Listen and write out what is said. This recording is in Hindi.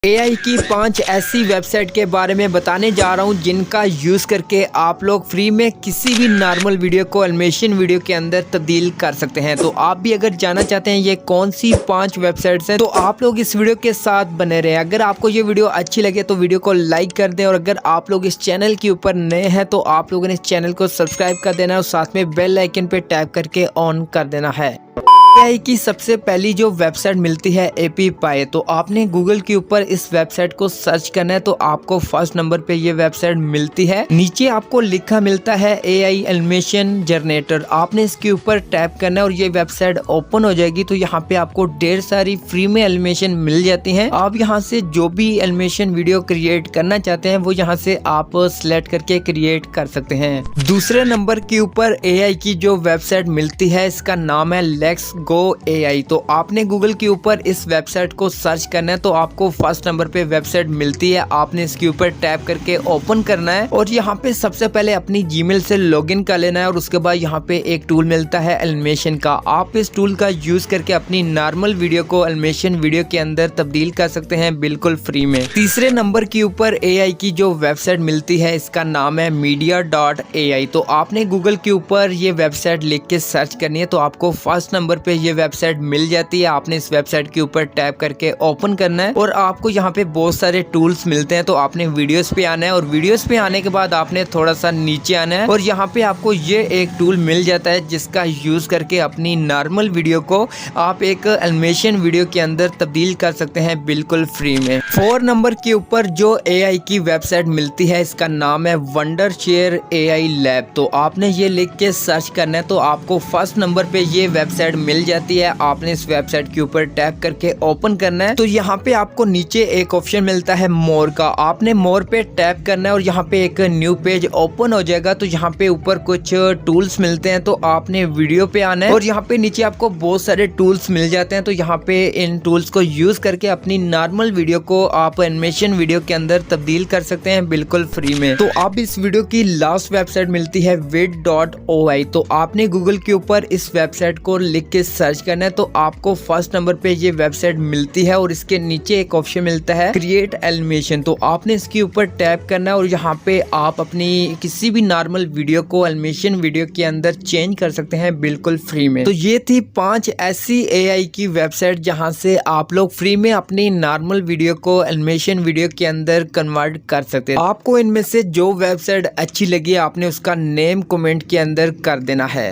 एआई की 5 ऐसी वेबसाइट के बारे में बताने जा रहा हूं जिनका यूज़ करके आप लोग फ्री में किसी भी नॉर्मल वीडियो को एनिमेशन वीडियो के अंदर तब्दील कर सकते हैं। तो आप भी अगर जानना चाहते हैं ये कौन सी 5 वेबसाइट्स हैं तो आप लोग इस वीडियो के साथ बने रहें। अगर आपको ये वीडियो अच्छी लगे तो वीडियो को लाइक कर दें और अगर आप लोग इस चैनल के ऊपर नए हैं तो आप लोगों ने इस चैनल को सब्सक्राइब कर देना और साथ में बेल आइकन पे टैप करके ऑन कर देना है। एआई की सबसे पहली जो वेबसाइट मिलती है एपीपाई, तो आपने गूगल के ऊपर इस वेबसाइट को सर्च करना है तो आपको फर्स्ट नंबर पे ये वेबसाइट मिलती है। नीचे आपको लिखा मिलता है एआई एनिमेशन जनरेटर, आपने इसके ऊपर टैप करना है और ये वेबसाइट ओपन हो जाएगी। तो यहाँ पे आपको ढेर सारी फ्री में एनिमेशन मिल जाती हैं। आप यहाँ से जो भी एनिमेशन वीडियो क्रिएट करना चाहते हैं वो यहाँ से आप सिलेक्ट करके क्रिएट कर सकते हैं। दूसरे नंबर के ऊपर एआई की जो वेबसाइट मिलती है इसका नाम है लेट्स गो एआई। तो आपने गूगल के ऊपर इस वेबसाइट को सर्च करना है तो आपको फर्स्ट नंबर पे वेबसाइट मिलती है। आपने इसके ऊपर टैप करके ओपन करना है और यहाँ पे सबसे पहले अपनी जीमेल से लॉगिन कर लेना है और उसके बाद यहाँ पे एक टूल मिलता है एनिमेशन का। आप इस टूल का यूज करके अपनी नॉर्मल वीडियो को एनिमेशन वीडियो के अंदर तब्दील कर सकते हैं बिल्कुल फ्री में। तीसरे नंबर के ऊपर एआई की जो वेबसाइट मिलती है इसका नाम है media.ai। तो आपने गूगल के ऊपर ये वेबसाइट लिख के सर्च करनी है तो आपको फर्स्ट नंबर पे ये वेबसाइट मिल जाती है। आपने इस वेबसाइट के ऊपर टैप करके ओपन करना है और आपको यहाँ पे बहुत सारे टूल्स मिलते हैं। तो आपने वीडियोस पे आना है और वीडियोस पे आने के बाद आपने थोड़ा सा नीचे आना है और यहाँ पे आपको ये एक टूल मिल जाता है जिसका यूज करके अपनी नॉर्मल वीडियो को आप एक एनिमेशन वीडियो के अंदर तब्दील कर सकते हैं बिल्कुल फ्री में। 4 नंबर के ऊपर जो एआई की वेबसाइट मिलती है इसका नाम है वंडरशेयर एआई लैब। तो आपने ये लिख के सर्च करना है तो आपको फर्स्ट नंबर पे ये वेबसाइट मिल जाती है। आपने इस वेबसाइट के ऊपर टैप करके ओपन करना है तो यहाँ पे आपको नीचे एक ऑप्शन मिलता है मोर का, आपने मोर पे टैप करना है और यहाँ पे एक न्यू पेज ओपन हो जाएगा। तो यहाँ पे ऊपर कुछ टूल्स मिलते हैं तो आपने वीडियो पे आना है और यहाँ पे नीचे आपको बहुत सारे टूल्स मिल जाते हैं। तो यहाँ पे इन टूल्स को यूज करके अपनी नॉर्मल वीडियो को आप एनिमेशन वीडियो के अंदर तब्दील कर सकते हैं बिल्कुल फ्री में। तो अब इस वीडियो की लास्ट वेबसाइट मिलती है vid.oi। तो आपने गूगल के ऊपर इस वेबसाइट को लिख के सर्च करना है तो आपको फर्स्ट नंबर पे ये वेबसाइट मिलती है और इसके नीचे एक ऑप्शन मिलता है क्रिएट एनिमेशन। तो आपने इसके ऊपर टैप करना है और यहाँ पे आप अपनी किसी भी नॉर्मल वीडियो को एनिमेशन वीडियो के अंदर चेंज कर सकते हैं बिल्कुल फ्री में। तो ये थी 5 ऐसी एआई की वेबसाइट जहाँ से आप लोग फ्री में अपनी नॉर्मल वीडियो को एनिमेशन वीडियो के अंदर कन्वर्ट कर सकते हैं। आपको इनमें से जो वेबसाइट अच्छी लगी आपने उसका नेम कमेंट के अंदर कर देना है।